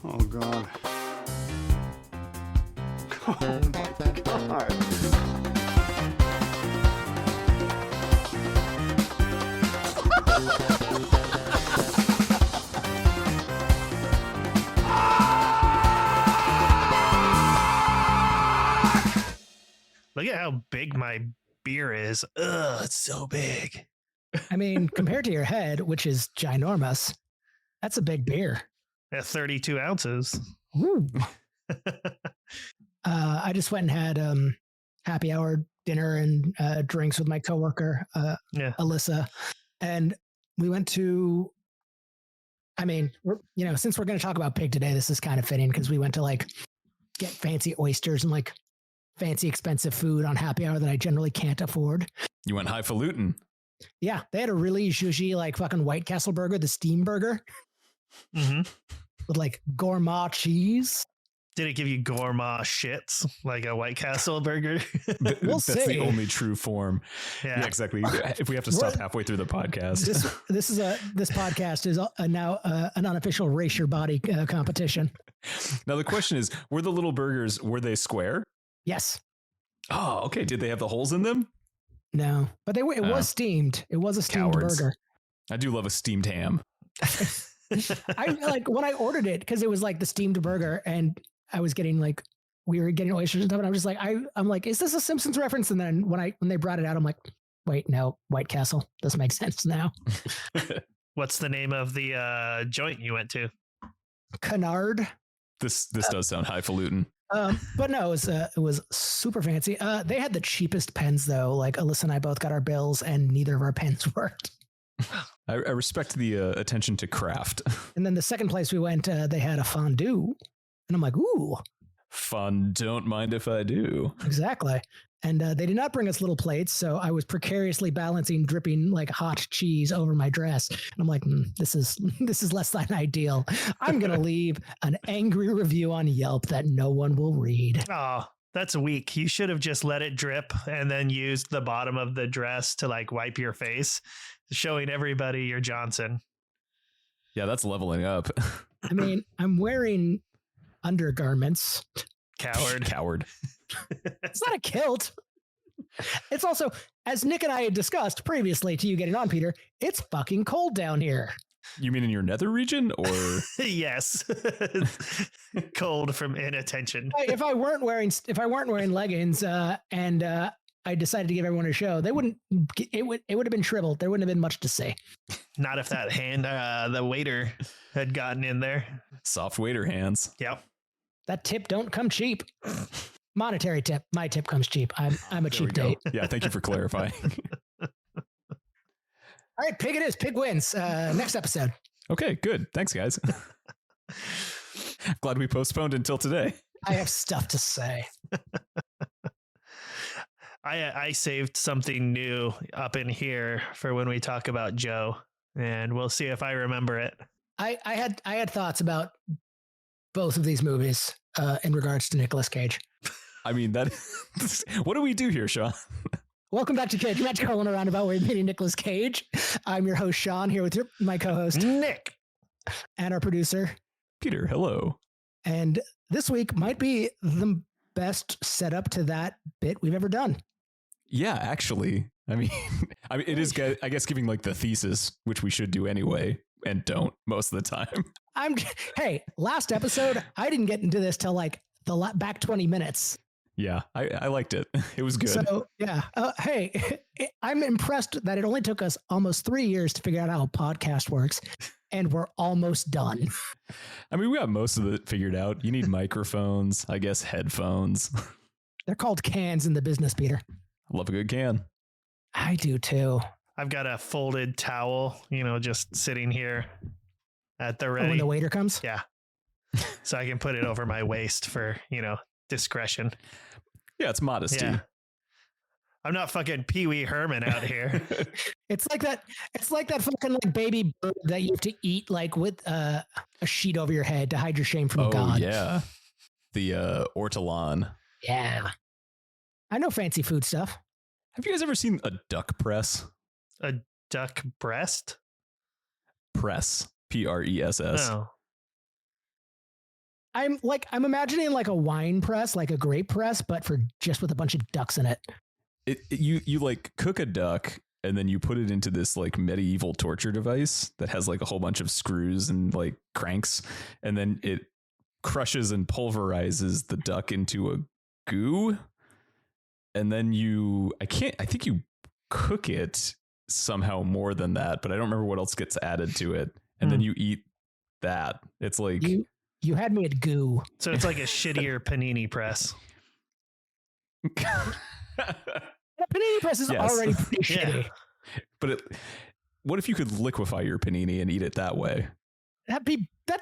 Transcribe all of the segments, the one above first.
Oh, God. Oh, my God. Look at how big my beer is. Ugh, it's so big. I mean, compared to your head, which is ginormous, that's a big beer. At 32 ounces. Woo. I just went and had happy hour dinner and drinks with my coworker, Alyssa, and we went to. I mean, since we're going to talk about pig today, this is kind of fitting because we went to like get fancy oysters and like fancy expensive food on happy hour that I generally can't afford. You went highfalutin. Yeah, they had a really zhuzhy like fucking White Castle burger, the steam burger, with like gourmet cheese. Did it give you gourmet shits like a White Castle burger? We'll That's see. the only true form. Yeah, exactly. If we have to stop halfway through the podcast, this podcast is now an unofficial race your body competition. Now the question is: were the little burgers square? Yes. Oh, okay. Did they have the holes in them? No, but it was steamed. It was a steamed burger. I do love a steamed ham. I like when I ordered it because it was like the steamed burger, and I was getting like we were getting oysters and stuff, and I was just like, I'm like, is this a Simpsons reference? And then when they brought it out, I'm like, wait, no, White Castle. This makes sense now. What's the name of the joint you went to? Canard. This does sound highfalutin. But no, it was super fancy. They had the cheapest pens though. Like Alyssa and I both got our bills, and neither of our pens worked. I respect the attention to craft. And then the second place we went, they had a fondue, and I'm like, ooh, fun. Don't mind if I do. Exactly. And they did not bring us little plates, so I was precariously balancing dripping like hot cheese over my dress. And I'm like, this is less than ideal. I'm gonna leave an angry review on Yelp that no one will read. Oh, that's weak. You should have just let it drip and then used the bottom of the dress to like wipe your face, showing everybody you're Johnson. Yeah, that's leveling up. I mean, I'm wearing undergarments. Coward. It's not a kilt. It's also, as Nick and I had discussed previously to you getting on, Peter, it's fucking cold down here. You mean in your nether region, or? Yes. Cold from inattention. If I weren't wearing leggings and I decided to give everyone a show, it would have been shriveled. There wouldn't have been much to say. Not if that hand, the waiter had gotten in there. Soft waiter hands. Yep. That tip don't come cheap. Monetary tip. My tip comes cheap. I'm a cheap date. Yeah, thank you for clarifying. All right, pig it is. Pig wins. Next episode. Okay, good. Thanks, guys. Glad we postponed until today. I have stuff to say. I saved something new up in here for when we talk about Joe, and we'll see if I remember it. I had thoughts about both of these movies in regards to Nicolas Cage. I mean, what do we do here, Sean? Welcome back to Cage Match, calling around about where you're meeting Nicolas Cage. I'm your host, Sean, here with my co-host, Nick, and our producer, Peter. Hello. And this week might be the best setup to that bit we've ever done. Yeah, actually. I mean, it is, I guess, giving like the thesis, which we should do anyway, and don't most of the time. Hey, last episode, I didn't get into this till like the back 20 minutes. Yeah, I liked it. It was good. So, yeah. Hey, I'm impressed that it only took us almost 3 years to figure out how a podcast works, and we're almost done. I mean, we got most of it figured out. You need microphones, I guess headphones. They're called cans in the business, Peter. I love a good can. I do too. I've got a folded towel, just sitting here at the ready. When the waiter comes? Yeah. So I can put it over my waist for, discretion. Yeah, it's modesty. Yeah. I'm not fucking Pee Wee Herman out here. It's like that fucking like baby bird that you have to eat like with a sheet over your head to hide your shame from God. Oh yeah. The ortolan. Yeah. I know fancy food stuff. Have you guys ever seen a duck press? A duck breast? Press. Press. No. I'm imagining like a wine press, like a grape press, but for just with a bunch of ducks in it. You like cook a duck and then you put it into this like medieval torture device that has like a whole bunch of screws and like cranks, and then it crushes and pulverizes the duck into a goo, and then I think you cook it somehow more than that, but I don't remember what else gets added to it, and then you eat that. It's like you had me at goo. So it's like a shittier panini press. The panini press is already pretty shitty. But what if you could liquefy your panini and eat it that way? That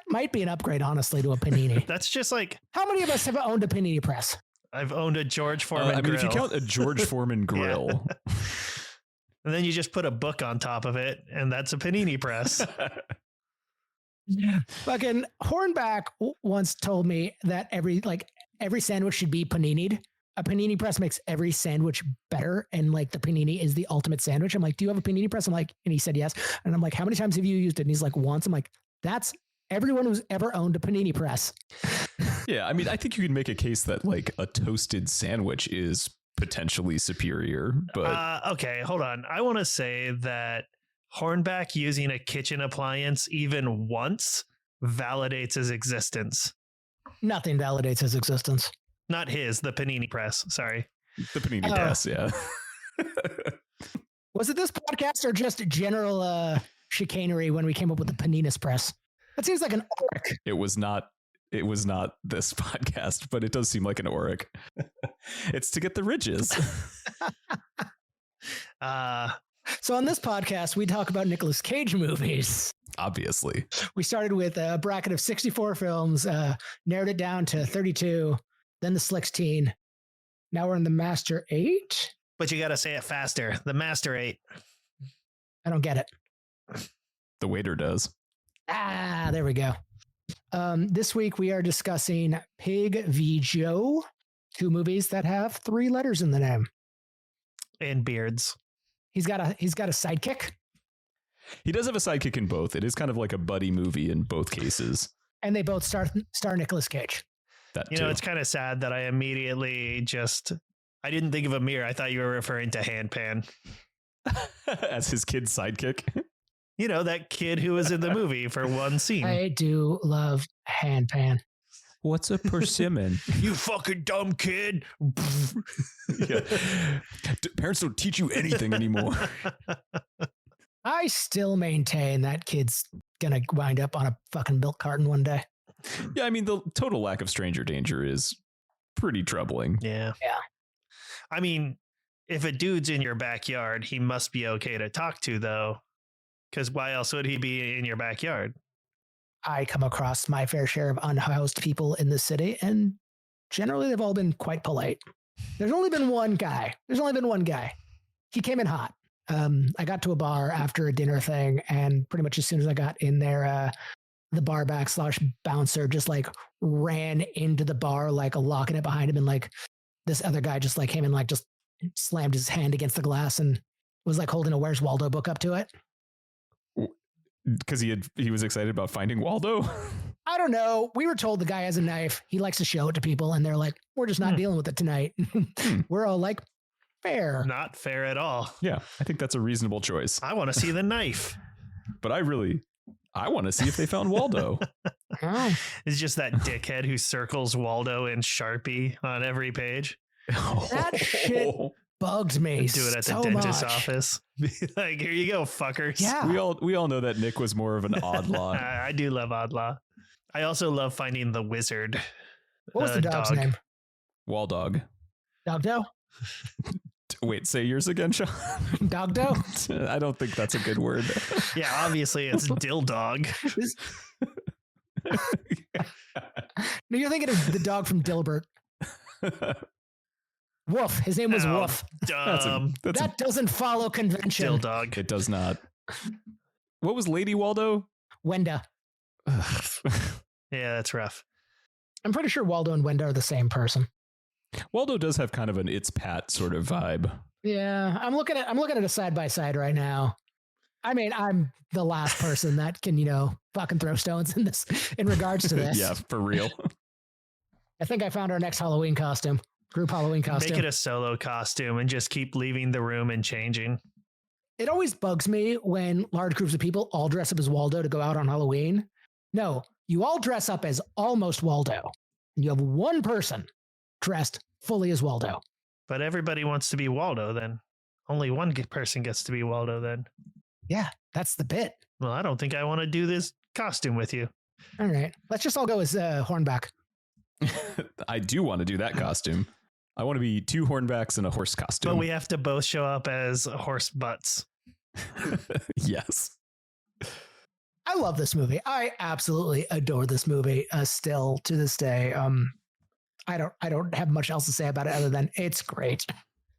might be an upgrade, honestly, to a panini. That's just like, how many of us have owned a panini press? I've owned a George Foreman grill. If you count a George Foreman grill. And then you just put a book on top of it, and that's a panini press. Fucking Hornback once told me that every sandwich should be paninied. A panini press makes every sandwich better, and like the panini is the ultimate sandwich. I'm like, do you have a panini press? I'm like, and he said yes. And I'm like, how many times have you used it? And he's like, once. I'm like, that's everyone who's ever owned a panini press. Yeah, I mean, I think you can make a case that like a toasted sandwich is potentially superior, but okay, hold on. I want to say that Hornback using a kitchen appliance even once validates his existence. Nothing validates his existence. Not the panini press. Sorry. The panini press, yeah. Was it this podcast or just general chicanery when we came up with the paninis press? That seems like an orc. It was not this podcast, but it does seem like an auric. It's to get the ridges. So on this podcast, we talk about Nicolas Cage movies. Obviously. We started with a bracket of 64 films, narrowed it down to 32, then the Slick-teen. Now we're in the Master 8. But you got to say it faster. The Master 8. I don't get it. The waiter does. There we go. This week we are discussing Pig v. Joe, 2 movies that have 3 letters in the name. And beards. He's got a sidekick. He does have a sidekick in both. It is kind of like a buddy movie in both cases. And they both star Nicolas Cage. That you know, it's kind of sad that I immediately I didn't think of Amir. I thought you were referring to Handpan. As his kid's sidekick. You know, that kid who was in the movie for one scene. I do love Handpan. What's a persimmon? You fucking dumb kid. Yeah. Parents don't teach you anything anymore. I still maintain that kid's gonna wind up on a fucking milk carton one day. Yeah, I mean, the total lack of stranger danger is pretty troubling. Yeah. I mean, if a dude's in your backyard, he must be okay to talk to, though. Because why else would he be in your backyard? I come across my fair share of unhoused people in the city, and generally they've all been quite polite. There's only been one guy. He came in hot. I got to a bar after a dinner thing, and pretty much as soon as I got in there, the bar back / bouncer just like ran into the bar, like locking it behind him. And like this other guy just like came and like just slammed his hand against the glass and was like holding a Where's Waldo book up to it. Because he was excited about finding Waldo? I don't know. We were told the guy has a knife. He likes to show it to people, and they're like, we're just not dealing with it tonight. We're all like, fair. Not fair at all. Yeah, I think that's a reasonable choice. I want to see the knife. But I want to see if they found Waldo. It's just that dickhead who circles Waldo in Sharpie on every page. That shit bugs me. Do it at the dentist's office. Like, here you go, fuckers. Yeah. We all know that Nick was more of an odd law. I do love odd law. I also love finding the wizard. What was the dog's name? Waldog. Dogdo? Wait, say yours again, Sean. Dogdo? I don't think that's a good word. Yeah, obviously it's Dill Dog. No, you're thinking of the dog from Dilbert. Woof. His name was Woof. That doesn't follow convention. Dill Dog. It does not. What was Lady Waldo? Wenda. Yeah, that's rough. I'm pretty sure Waldo and Wenda are the same person. Waldo does have kind of an It's Pat sort of vibe. Yeah, I'm looking at a side by side right now. I mean, I'm the last person that can, fucking throw stones in regards to this. Yeah, for real. I think I found our next Halloween costume. Group Halloween costume. Make it a solo costume and just keep leaving the room and changing. It always bugs me when large groups of people all dress up as Waldo to go out on Halloween. No, you all dress up as almost Waldo. And you have one person dressed fully as Waldo. But everybody wants to be Waldo then. Only one person gets to be Waldo then. Yeah, that's the bit. Well, I don't think I want to do this costume with you. All right. Let's just all go as Hornback. I do want to do that costume. I want to be 2 hornbacks in a horse costume. But we have to both show up as horse butts. Yes. I love this movie. I absolutely adore this movie still to this day. I don't have much else to say about it other than it's great.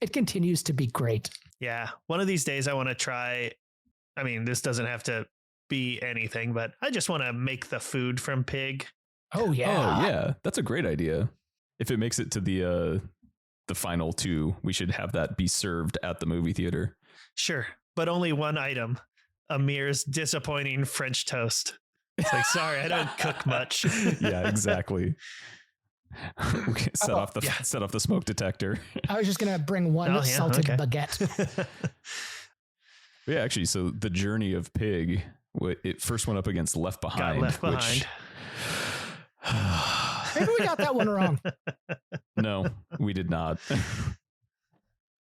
It continues to be great. Yeah. One of these days I want to try. I mean, this doesn't have to be anything, but I just want to make the food from pig. Oh yeah. Oh yeah. That's a great idea. If it makes it to the final 2, we should have that be served at the movie theater. Sure. But only one item. Amir's disappointing French toast. It's like, sorry, I don't cook much. Yeah, exactly. Set off the smoke detector. I was just gonna bring one salted baguette. Yeah, actually, so the journey of Pig, it first went up against Left Behind. Got Left Behind. Maybe we got that one wrong. No, we did not.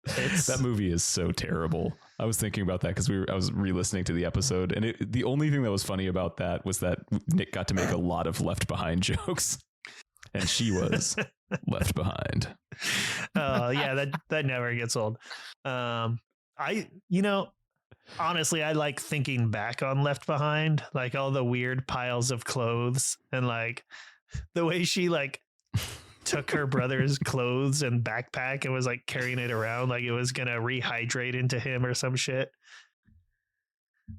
That movie is so terrible. I was thinking about that because I was re-listening to the episode, and the only thing that was funny about that was that Nick got to make a lot of Left Behind jokes, and she was left behind. Oh yeah, that never gets old. Honestly, I like thinking back on Left Behind, like all the weird piles of clothes and like the way she like took her brother's clothes and backpack and was like carrying it around like it was going to rehydrate into him or some shit.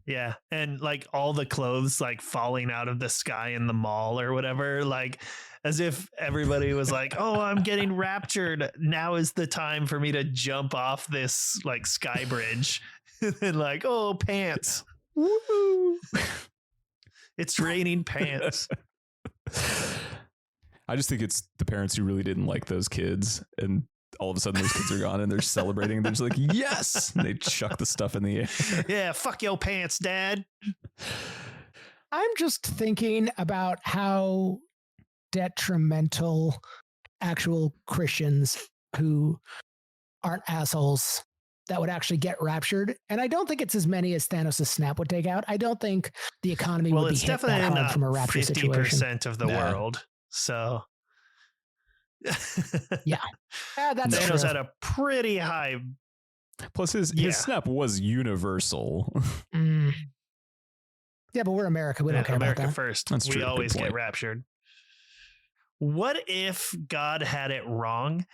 Yeah. And like all the clothes like falling out of the sky in the mall or whatever, like as if everybody was like, oh, I'm getting raptured. Now is the time for me to jump off this like sky bridge. And like, oh, pants. Woo! It's raining pants. I just think it's the parents who really didn't like those kids, and all of a sudden those kids are gone and they're celebrating. They're just like, yes! And they chuck the stuff in the air. Yeah, fuck your pants, Dad. I'm just thinking about how detrimental actual Christians who aren't assholes that would actually get raptured. And I don't think it's as many as Thanos' snap would take out. I don't think the economy would be hit that hard from a rapture 50% situation. 50% of the world. So yeah, that's Thanos true. had a pretty high. Plus his snap was universal. Yeah, but we're America. We don't care America about that. First. That's true. We always get raptured. What if God had it wrong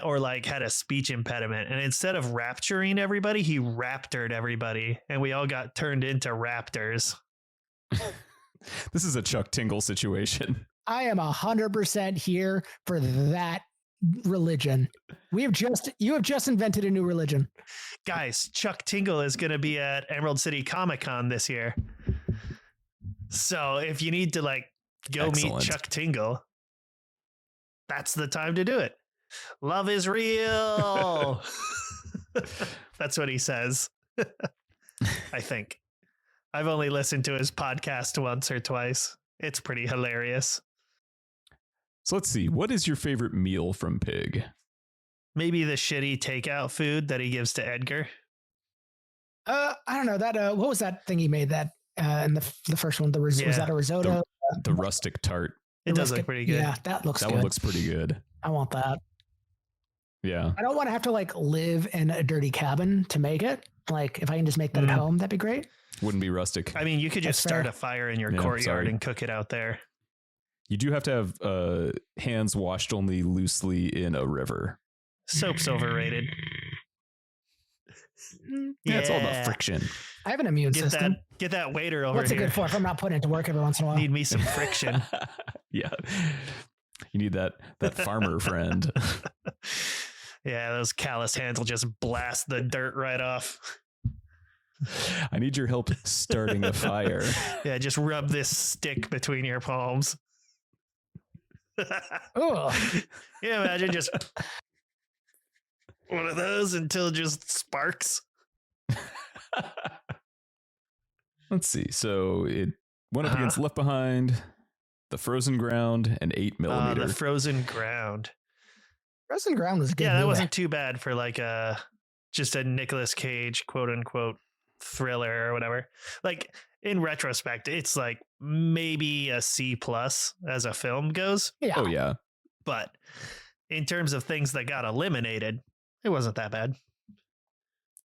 or like had a speech impediment and instead of rapturing everybody, he raptured everybody and we all got turned into raptors? This is a Chuck Tingle situation. I am 100% here for that religion. You have just invented a new religion. Guys, Chuck Tingle is going to be at Emerald City Comic-Con this year. So if you need to like go meet Chuck Tingle, that's the time to do it. Love is real. That's what he says. I think. I've only listened to his podcast once or twice. It's pretty hilarious. So let's see. What is your favorite meal from Pig? Maybe the shitty takeout food that he gives to Edgar. I don't know that. What was that thing he made that in the first one? Was that a risotto? The rustic tart. It does look pretty good. Yeah, that looks good. That one looks pretty good. I want that. Yeah. I don't want to have to like live in a dirty cabin to make it. Like if I can just make that at home, that'd be great. Wouldn't be rustic. I mean, you could just start a fire in your courtyard and cook it out there. You do have to have hands washed only loosely in a river. Soap's overrated. Yeah, it's all about friction. I have an immune system. Get that waiter over What's here. it good for if I'm not putting it to work every once in a while? Need me some friction. Yeah. You need that farmer friend. Yeah, those callous hands will just blast the dirt right off. I need your help starting a fire. Yeah, just rub this stick between your palms. Oh, Yeah, imagine just one of those until it just sparks. Let's see. So it went up against Left Behind, The Frozen Ground, and 8mm. The Frozen Ground. Frozen Ground was a good. Yeah, that movie. wasn't too bad for like just a Nicolas Cage quote unquote thriller or whatever. Like in retrospect, it's like maybe a C+ as a film goes. Yeah. Oh yeah. But in terms of things that got eliminated, it wasn't that bad.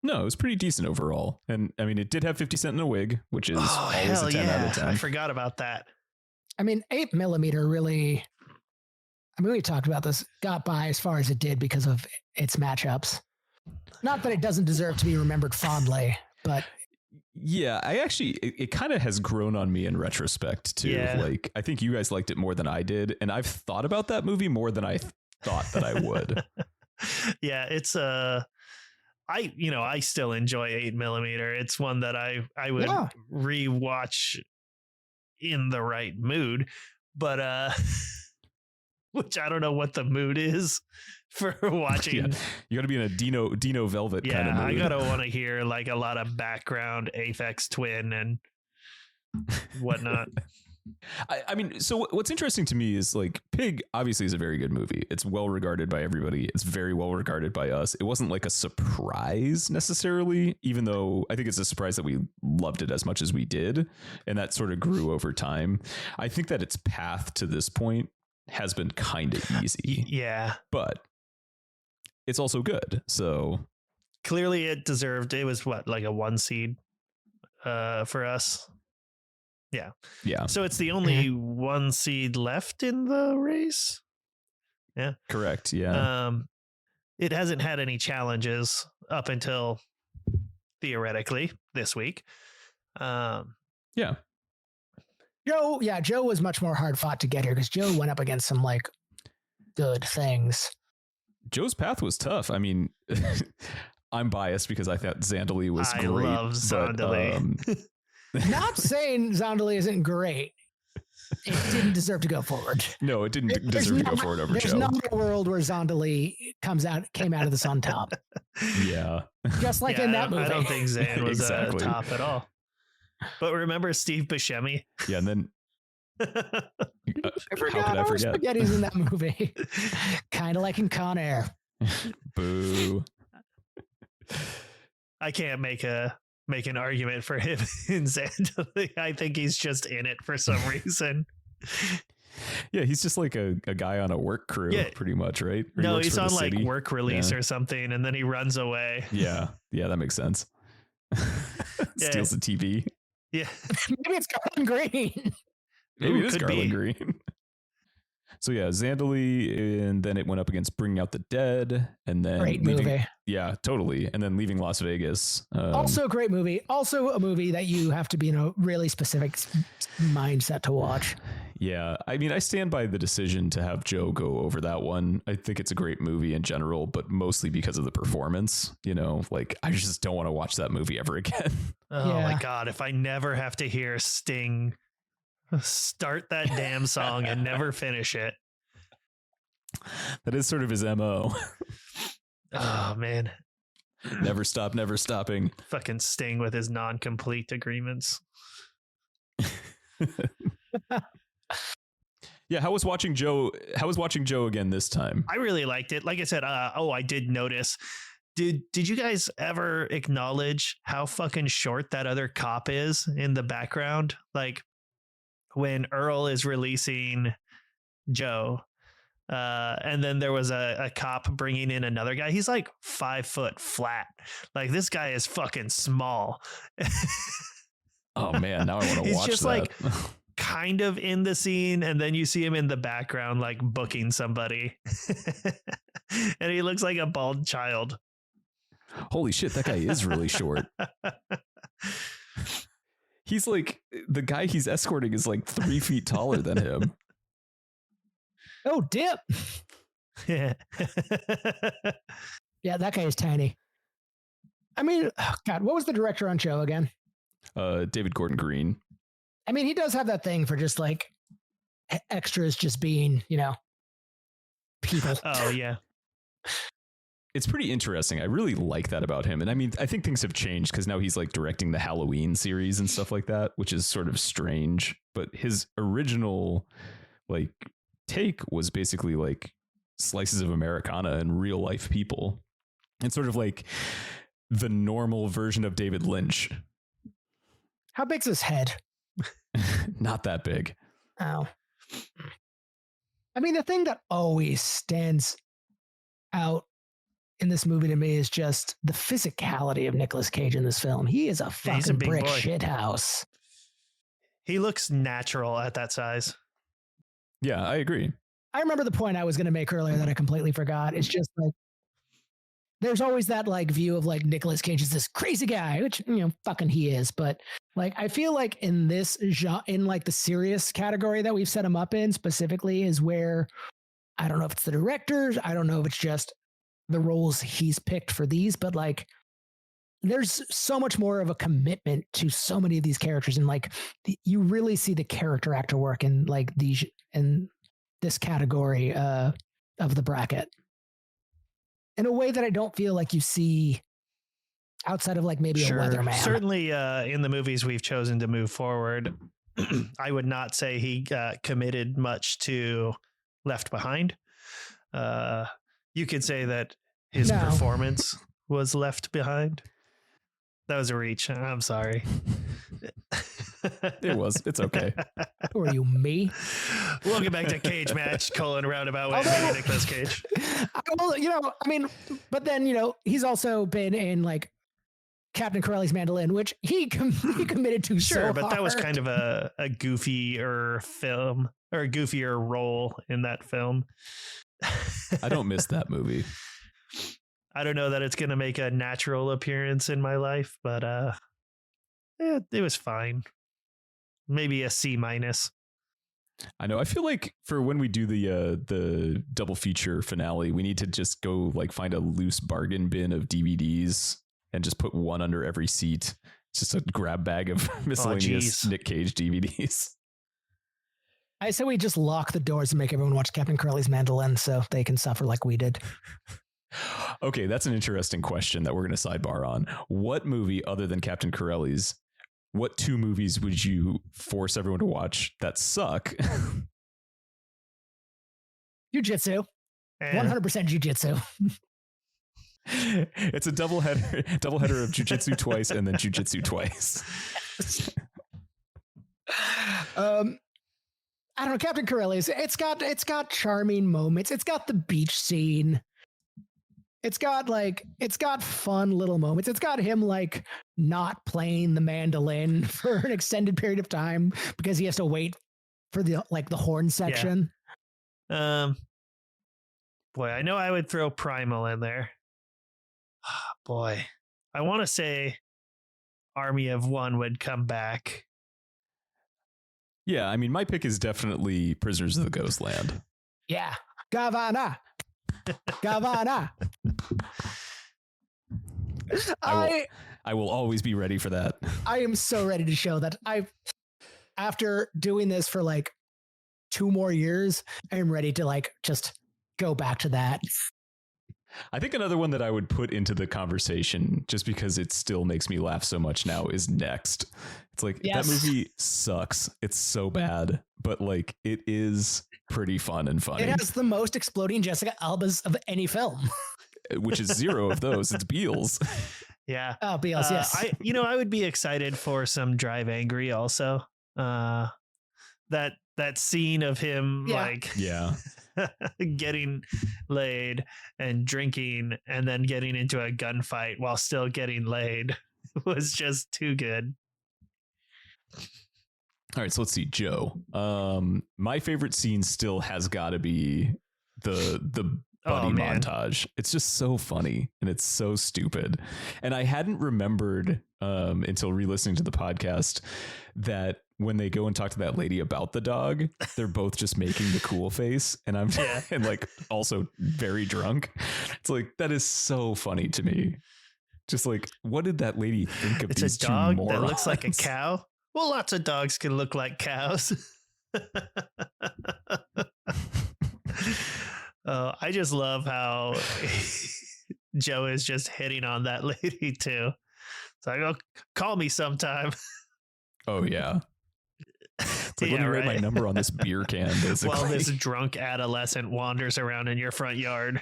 No, it was pretty decent overall. And I mean, it did have 50 Cent in a wig, which is always a 10 out of 10. I forgot about that. I mean, 8mm really, I mean, we talked about this, got by as far as it did because of its matchups. Not that it doesn't deserve to be remembered fondly, but. Yeah, it kind of has grown on me in retrospect too. Yeah. Like, I think you guys liked it more than I did. And I've thought about that movie more than I thought that I would. Yeah, it's I still enjoy 8mm. It's one that I would rewatch in the right mood, but which I don't know what the mood is for watching. Yeah, you got to be in a Dino Velvet kind of mood. I gotta want to hear like a lot of background Aphex Twin and whatnot. I mean, so what's interesting to me is like Pig obviously is a very good movie. It's well regarded by everybody. It's very well regarded by us. It wasn't like a surprise necessarily, even though I think it's a surprise that we loved it as much as we did. And that sort of grew over time. I think that its path to this point has been kind of easy. Yeah. But it's also good. So clearly it was what, like a 1 seed for us. Yeah. Yeah. So it's the only 1 seed left in the race. Yeah. Correct. Yeah. It hasn't had any challenges up until theoretically this week. Yeah. Joe was much more hard fought to get here because Joe went up against some like good things. Joe's path was tough. I mean, I'm biased because I thought Zandali was great. I love Zandali. Not saying Zandali isn't great. It didn't deserve to go forward. No, it didn't deserve to go forward over Joe. There's not a world where Zandali came out of this on top. Yeah. Just like in that movie. I don't think Zan was top at all. But remember Steve Buscemi? Yeah, and then I forgot spaghetti's in that movie. Kind of like in Con Air. Boo. I can't make an argument for him in Zandali. I think he's just in it for some reason. Yeah, he's just like a guy on a work crew, pretty much, right? No, he's on like work release or something, and then he runs away. Yeah, that makes sense. Steals the TV. Yeah. Maybe it's Garland Green. Maybe it is Garland Green. So yeah, Zandali, and then it went up against Bringing Out the Dead, and then great movie. Yeah, totally. And then Leaving Las Vegas. Also a great movie. Also a movie that you have to be in a really specific mindset to watch. Yeah, I mean, I stand by the decision to have Joe go over that one. I think it's a great movie in general, but mostly because of the performance. You know, like I just don't want to watch that movie ever again. Oh my God, if I never have to hear Sting start that damn song and never finish it. That is sort of his MO. Oh man. Never stop, never stopping. Fucking Sting with his non-complete agreements. Yeah, how was watching Joe again this time? I really liked it. Like I said, I did notice. Did you guys ever acknowledge how fucking short that other cop is in the background? Like when Earl is releasing Joe, and then there was a cop bringing in another guy. He's like 5 foot flat. Like this guy is fucking small. Oh man, now I want to watch that. He's just like kind of in the scene, and then you see him in the background like booking somebody. And he looks like a bald child. Holy shit, that guy is really short. He's like, the guy he's escorting is like 3 feet taller than him. Oh, dip. Yeah. Yeah, that guy is tiny. I mean, oh God, what was the director on Joe again? David Gordon Green. I mean, he does have that thing for just like extras just being, people. Oh yeah. It's pretty interesting. I really like that about him. And I mean, I think things have changed because now he's like directing the Halloween series and stuff like that, which is sort of strange. But his original like take was basically like slices of Americana and real life people. And sort of like the normal version of David Lynch. How big's his head? Not that big. Oh. I mean, the thing that always stands out in this movie to me is just the physicality of Nicolas Cage in this film. He is a fucking brick shithouse. He looks natural at that size. Yeah, I agree. I remember the point I was going to make earlier that I completely forgot. It's just like, there's always that like view of like Nicolas Cage is this crazy guy, which, fucking he is. But like, I feel like in this genre, in like the serious category that we've set him up in specifically is where, I don't know if it's the directors, I don't know if it's just the roles he's picked for these, but like there's so much more of a commitment to so many of these characters, and like you really see the character actor work in like these in this category of the bracket in a way that I don't feel like you see outside of like maybe a Weatherman. Certainly in the movies we've chosen to move forward, I would not say he committed much to Left Behind. You could say that his performance was left behind. That was a reach. I'm sorry. It was. It's okay. Who are you, me? Welcome back to Cage Match, roundabout way to Nicolas Cage. Well, I mean, but then, he's also been in like Captain Corelli's Mandolin, which he committed to sure, so but hard. That was kind of a goofier film or a goofier role in that film. I don't miss that movie. I don't know that it's going to make a natural appearance in my life, but it was fine. Maybe a C-. I know. I feel like for when we do the double feature finale, we need to just go like find a loose bargain bin of DVDs and just put one under every seat. It's just a grab bag of miscellaneous Nick Cage DVDs. I say we just lock the doors and make everyone watch Captain Corelli's Mandolin so they can suffer like we did. Okay, that's an interesting question that we're going to sidebar on. What movie other than Captain Corelli's, what two movies would you force everyone to watch that suck? Jiu-Jitsu. 100% Jiu-Jitsu. It's a double header of Jiu-Jitsu twice and then Jiu-Jitsu twice. I don't know, Captain Corelli's. It's got charming moments. It's got the beach scene. It's got fun little moments. It's got him like not playing the mandolin for an extended period of time because he has to wait for the horn section. Yeah. Boy, I know I would throw Primal in there. Boy, I want to say Army of One would come back. Yeah, I mean, my pick is definitely Prisoners of the Ghostland. Yeah. Gavana. I will always be ready for that. I am so ready to show that after doing this for like 2 more years, I am ready to like just go back to that. I think another one that I would put into the conversation just because it still makes me laugh so much now is Next. It's like, that movie sucks. It's so bad, but like it is pretty fun and funny. It has the most exploding Jessica Albas of any film. Which is 0 of those. It's Beals. Yeah. Oh, Beals, yes. I would be excited for some Drive Angry also. That scene of him getting laid and drinking and then getting into a gunfight while still getting laid was just too good. All right, so let's see, Joe. My favorite scene still has got to be the buddy montage. It's just so funny and it's so stupid. And I hadn't remembered until re-listening to the podcast that when they go and talk to that lady about the dog, they're both just making the cool face, and I'm and like also very drunk. It's like, that is so funny to me. Just like, what did that lady think of these two morons? It's a dog that looks like a cow. Well, lots of dogs can look like cows. I just love how Joe is just hitting on that lady too. It's like, oh, call me sometime. Oh yeah. It's like, let me write my number on this beer can, basically. While this drunk adolescent wanders around in your front yard.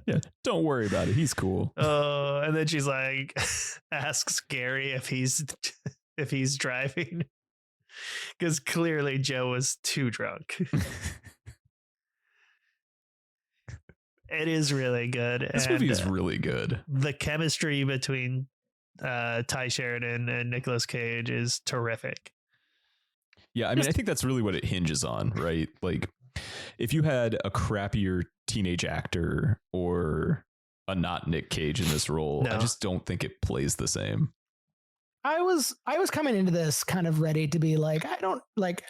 Yeah, don't worry about it. He's cool. Oh, and then she's like, asks Gary if he's driving, because clearly Joe was too drunk. It is really good. This movie is really good. The chemistry between Ty Sheridan and Nicolas Cage is terrific. Yeah, I mean, I think that's really what it hinges on, right? Like, if you had a crappier teenage actor or a not Nick Cage in this role, I just don't think it plays the same. I was coming into this kind of ready to be like, I don't like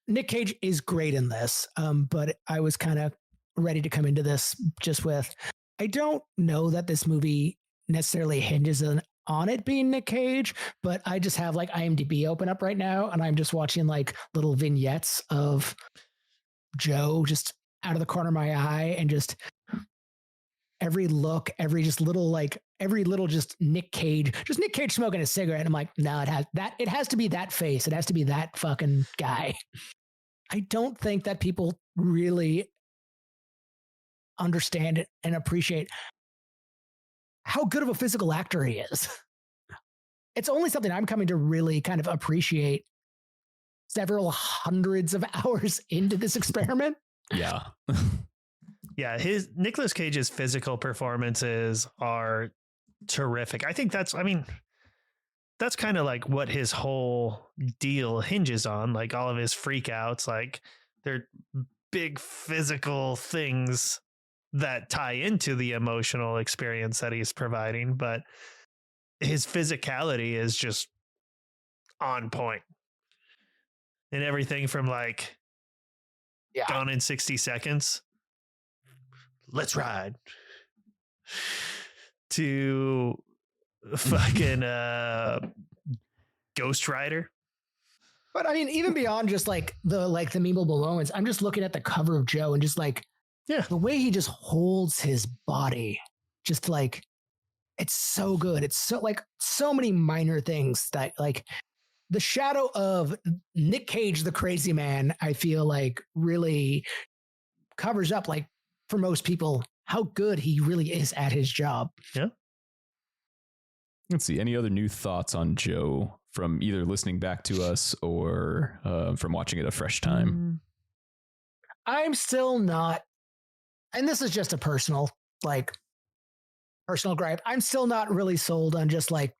Nick Cage is great in this, but I was kind of ready to come into this just with, I don't know that this movie necessarily hinges on it being Nick Cage, but I just have like IMDb open up right now, and I'm just watching like little vignettes of Joe just out of the corner of my eye, and just every look, every little just Nick Cage smoking a cigarette. And I'm like, no, it has to be that face. It has to be that fucking guy. I don't think that people really understand it and appreciate how good of a physical actor he is. It's only something I'm coming to really kind of appreciate several hundreds of hours into this experiment. Yeah. Yeah, Nicolas Cage's physical performances are terrific. I think that's kind of like what his whole deal hinges on, like all of his freakouts, like they're big physical things that tie into the emotional experience that he's providing, but his physicality is just on point. And everything from like Gone in 60 Seconds, let's ride, to fucking Ghost Rider. But I mean, even beyond just like the memeable moments, I'm just looking at the cover of Joe and just like, the way he just holds his body, just like, it's so good. It's so like so many minor things that like the shadow of Nick Cage, the crazy man, I feel like really covers up, like for most people, how good he really is at his job. Yeah. Let's see. Any other new thoughts on Joe from either listening back to us or from watching it a fresh time? I'm still not, and this is just a personal gripe. I'm still not really sold on just like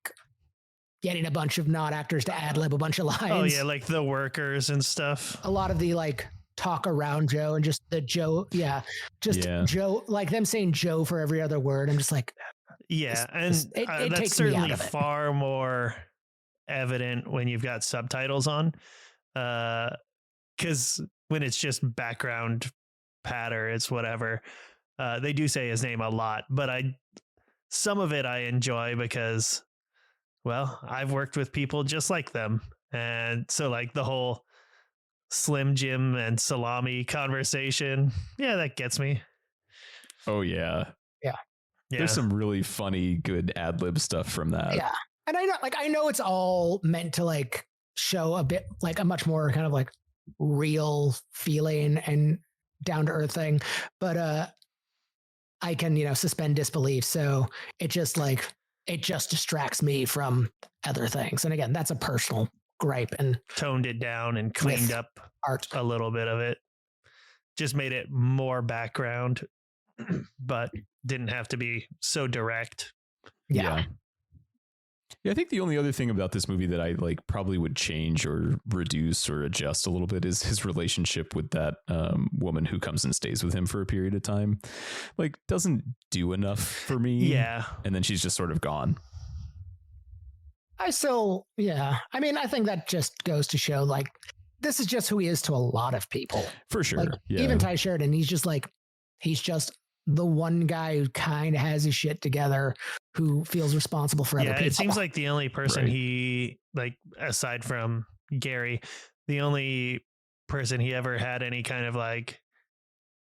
getting a bunch of non-actors to ad lib a bunch of lines. Oh yeah, like the workers and stuff. A lot of the like talk around Joe and just the Joe, Joe, like them saying Joe for every other word. I'm just like, it that's certainly far more evident when you've got subtitles on, because when it's just background patter, it's whatever. They do say his name a lot, but some of it I enjoy because, well, I've worked with people just like them. And so like the whole Slim Jim and salami conversation, that gets me. Oh yeah. There's some really funny, good ad lib stuff from that. Yeah. And I know it's all meant to like show a bit like a much more kind of like real feeling and down to earth thing, but I can, suspend disbelief. So it just distracts me from other things. And again, that's a personal gripe, and toned it down and cleaned up art a little bit of it. Just made it more background, but didn't have to be so direct. Yeah. Yeah, I think the only other thing about this movie that I like probably would change or reduce or adjust a little bit is his relationship with that woman who comes and stays with him for a period of time. Like, doesn't do enough for me. Yeah. And then she's just sort of gone. I mean, I think that just goes to show like this is just who he is to a lot of people. For sure. Like, even Ty Sheridan, he's just the one guy who kind of has his shit together, who feels responsible for other people. It seems like the only person he, like, aside from Gary, the only person he ever had any kind of like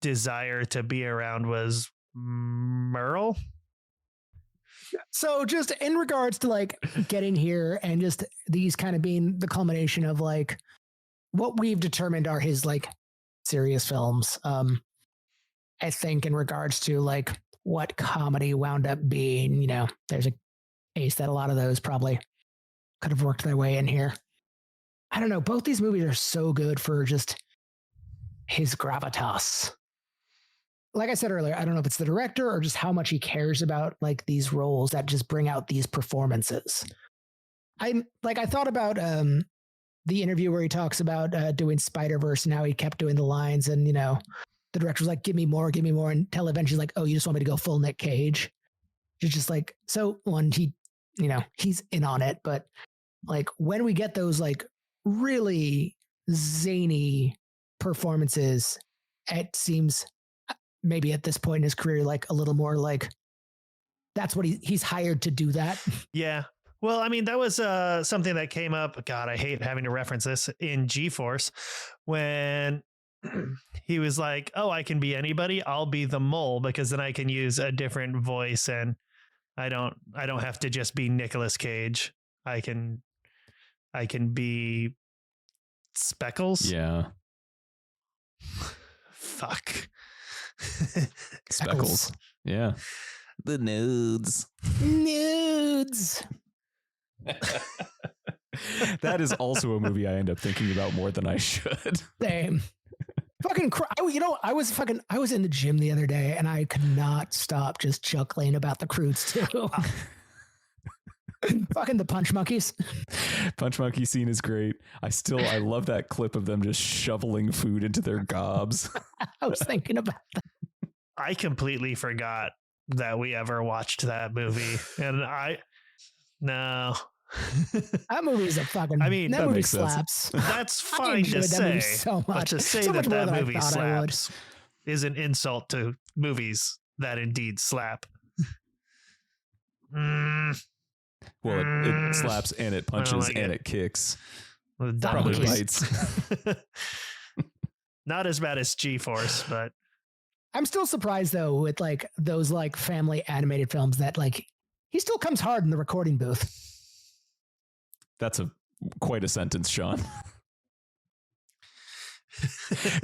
desire to be around was Merle. So just in regards to like getting here and just these kind of being the culmination of like what we've determined are his like serious films. I think in regards to like what comedy wound up being, there's a case that a lot of those probably could have worked their way in here. I don't know. Both these movies are so good for just his gravitas. Like I said earlier, I don't know if it's the director or just how much he cares about like these roles that just bring out these performances. I thought about the interview where he talks about doing Spider-Verse and how he kept doing the lines and, the director was like, give me more, until eventually like, oh, you just want me to go full Nick Cage. It's just like, so one, he's in on it, but like when we get those like really zany performances, it seems maybe at this point in his career, like a little more like that's what he's hired to do that. Yeah. Well, I mean, that was something that came up. God, I hate having to reference this in G-Force when he was like, oh, I can be anybody. I'll be the mole because then I can use a different voice and I don't have to just be Nicolas Cage. I can be Speckles. Yeah. Fuck. Speckles. Yeah. The nudes. That is also a movie I end up thinking about more than I should. Same. Fucking I was in the gym the other day and I could not stop just chuckling about the Croods too. Fucking the Punch Monkeys. Punch Monkey scene is great. I love that clip of them just shoveling food into their gobs. I was thinking about that. I completely forgot that we ever watched that movie. And no. That movie is a fucking. I mean, that that movie makes sense. slaps. That's I fine to enjoyed that say. movie so But much. to say So much more that than I movie thought I would. slaps is an insult to movies that indeed slap. Well, it slaps and it punches and it kicks. Probably bites. Not as bad as G-Force, but I'm still surprised though with like those like family animated films that like he still comes hard in the recording booth. That's quite a sentence, Sean.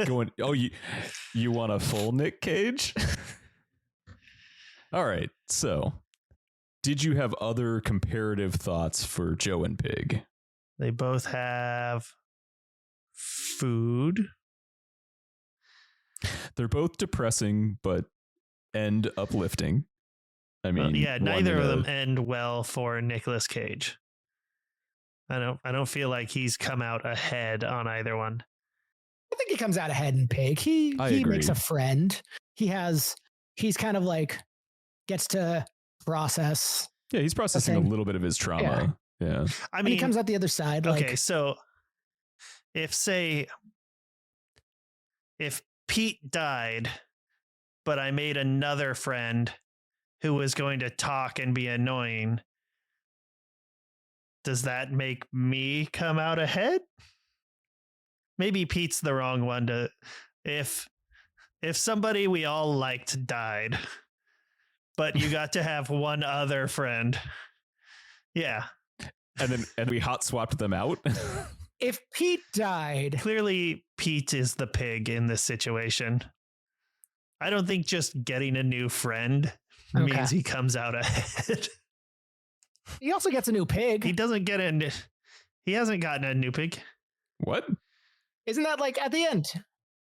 Going, oh, you want a full Nick Cage? All right. So, did you have other comparative thoughts for Joe and Pig? they both have food. They're both depressing, but end uplifting. I mean, yeah, neither of them end well for Nicolas Cage. I don't feel like he's come out ahead on either one. I think he comes out ahead in Pig. He makes a friend. He's kind of like gets to process. Yeah, he's processing a little bit of his trauma. Yeah. I mean, he comes out the other side. Okay, like, so if Pete died, but I made another friend who was going to talk and be annoying, does that make me come out ahead? Maybe Pete's the wrong one to. If somebody we all liked died, but you got to have one other friend, yeah, and we hot swapped them out. If Pete died, clearly Pete is the pig in this situation. I don't think just getting a new friend means he comes out ahead. He also gets a new pig. He hasn't gotten a new pig. What? Isn't that like at the end?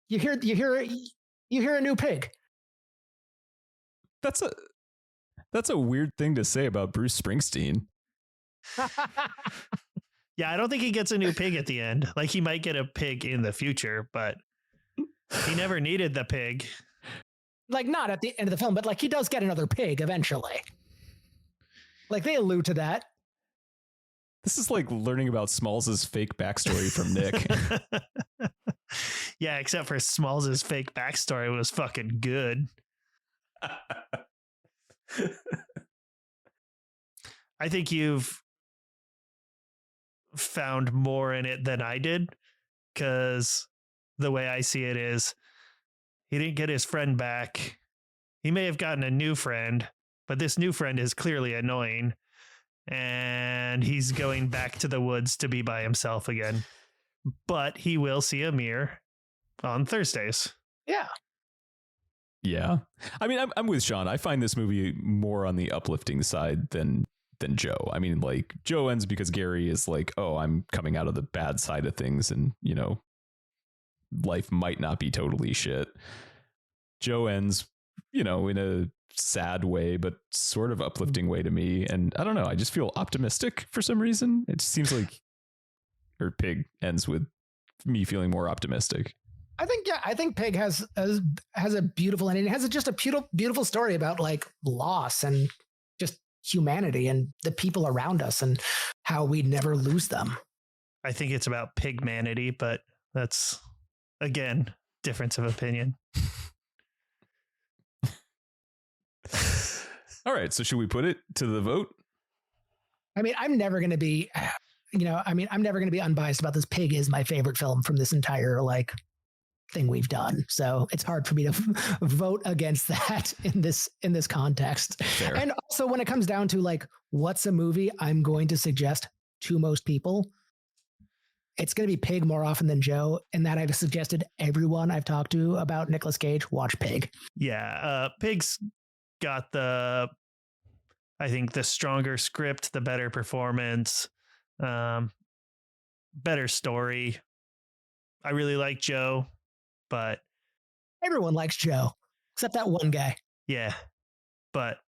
You hear a new pig. That's a weird thing to say about Bruce Springsteen. Yeah, I don't think he gets a new pig at the end. Like, he might get a pig in the future, but he never needed the pig. Like, not at the end of the film, but like he does get another pig eventually. Like, they allude to that. This is like learning about Smalls' fake backstory from Nick. Yeah, except for Smalls' fake backstory was fucking good. I think you've found more in it than I did, because the way I see it is he didn't get his friend back. He may have gotten a new friend, but this new friend is clearly annoying, and he's going back to the woods to be by himself again. But he will see Amir on Thursdays. Yeah. Yeah. I mean, I'm with Sean. I find this movie more on the uplifting side than Joe. I mean, like, Joe ends because Gary is like, oh, I'm coming out of the bad side of things, and, you know, life might not be totally shit. Joe ends, you know, in a sad way, but sort of uplifting way to me. And I don't know, I just feel optimistic for some reason. It seems like, or Pig ends with me feeling more optimistic. I think Pig has a beautiful ending. It has just a beautiful story about like loss and just humanity and the people around us and how we never lose them. I think it's about pigmanity, but that's, again, difference of opinion. All right, so should we put it to the vote? I mean, I'm never going to be, I'm never going to be unbiased about this. Pig is my favorite film from this entire like thing we've done. So it's hard for me to vote against that in this context. Fair. And also when it comes down to like, what's a movie I'm going to suggest to most people, it's going to be Pig more often than Joe. And that I've suggested everyone I've talked to about Nicolas Cage watch Pig. Yeah. Pig's got I think the stronger script, the better performance, better story. I really like Joe, but everyone likes Joe except that one guy. Yeah, but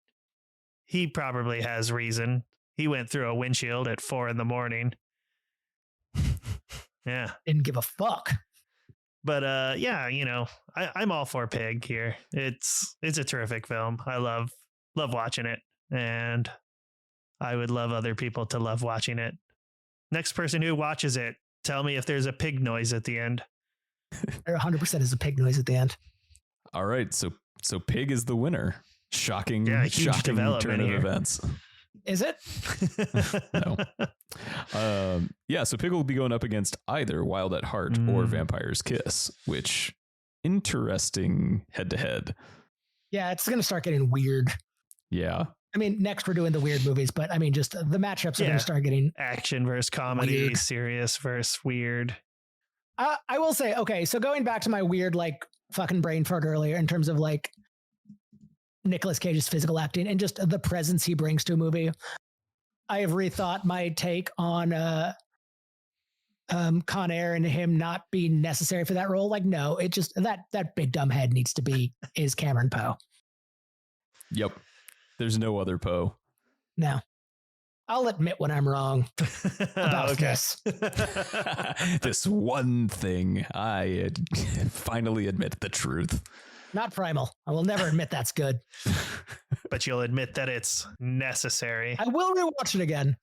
he probably has reason. He went through a windshield at 4 a.m. Yeah, didn't give a fuck. But yeah, you know, I'm all for Pig here. It's a terrific film. I love watching it, and I would love other people to love watching it. Next person who watches it, tell me if there's a pig noise at the end. There 100% is a pig noise at the end. All right, so Pig is the winner. Shocking, huge shocking development turn of here. events. Is it? No. Yeah, so Pig will be going up against either Wild at Heart or Vampire's Kiss, which interesting head to head. Yeah, it's going to start getting weird. Yeah. I mean, next we're doing the weird movies, but I mean, just the matchups are going to start getting action versus comedy, weird. Serious versus weird. I will say, okay, so going back to my weird, like, fucking brain fart earlier in terms of like Nicolas Cage's physical acting and just the presence he brings to a movie, I have rethought my take on Con Air and him not being necessary for that role. Like, no, it just that big dumb head needs to be is Cameron Poe. Yep. There's no other Poe. No. I'll admit when I'm wrong about this. This one thing, I finally admit the truth. Not Primal. I will never admit that's good. But you'll admit that it's necessary. I will rewatch it again.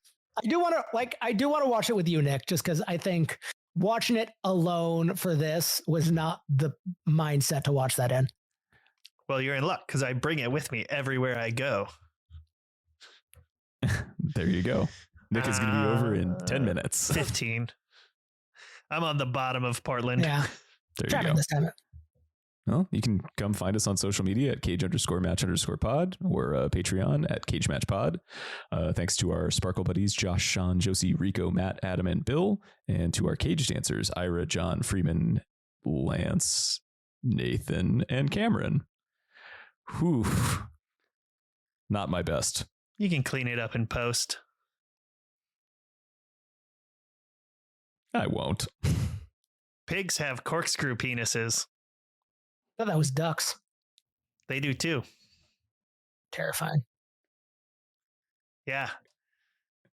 I do want to watch it with you, Nick, just because I think watching it alone for this was not the mindset to watch that in. Well, you're in luck because I bring it with me everywhere I go. There you go. Nick is going to be over in 10 minutes. 15. I'm on the bottom of Portland. Yeah. There Traffic you go. this time. Well, you can come find us on social media at cage_match_pod or Patreon at cagematchpod. Thanks to our Sparkle buddies, Josh, Sean, Josie, Rico, Matt, Adam, and Bill, and to our cage dancers, Ira, John, Freeman, Lance, Nathan, and Cameron. Whew. Not my best. You can clean it up in post. I won't. Pigs have corkscrew penises. I thought that was ducks. They do too. Terrifying. Yeah.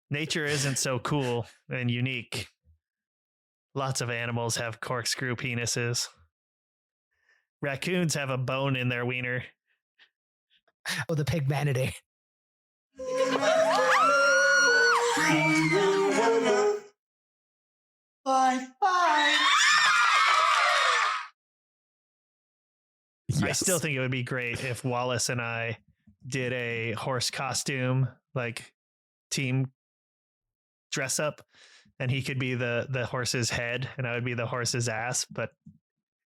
Nature isn't so cool and unique. Lots of animals have corkscrew penises. Raccoons have a bone in their wiener. Oh, the pigmanity. Bye. Yes. I still think it would be great if Wallace and I did a horse costume, like team dress up, and he could be the horse's head and I would be the horse's ass, but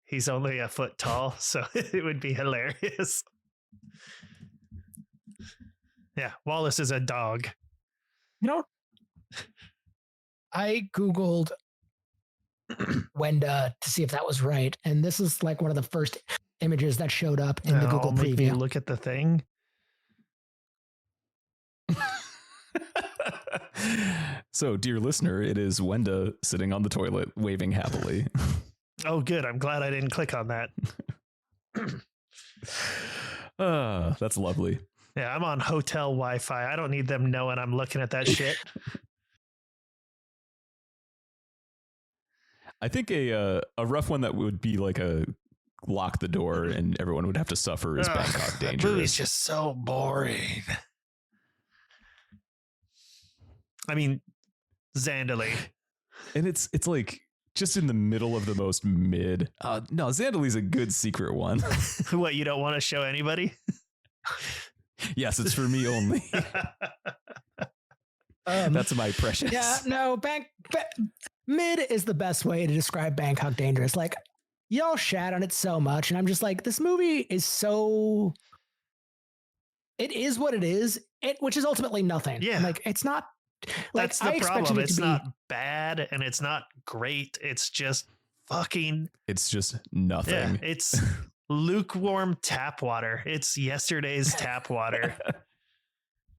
he's only a foot tall, so it would be hilarious. Yeah, Wallace is a dog. You know, I Googled Wenda to see if that was right. And this is like one of the first images that showed up in the Google make me preview. look at the thing. So, dear listener, it is Wenda sitting on the toilet, waving happily. Oh, good. I'm glad I didn't click on that. That's lovely. Yeah, I'm on hotel Wi-Fi. I don't need them knowing I'm looking at that shit. I think a rough one that would be like a lock the door and everyone would have to suffer is Bangkok Dangerous. That movie's just so boring. I mean, Zandali. And it's like just in the middle of the most mid. No, Zandali's a good secret one. What, you don't want to show anybody? Yes, it's for me only. That's my precious. Yeah, no, mid is the best way to describe Bangkok Dangerous. Like, y'all shat on it so much, and I'm just like, this movie is so. It is what it is, which is ultimately nothing. Yeah, like it's not. Like, that's the problem. It's not bad and it's not great. It's just fucking. It's just nothing. Yeah, it's lukewarm tap water. It's yesterday's tap water.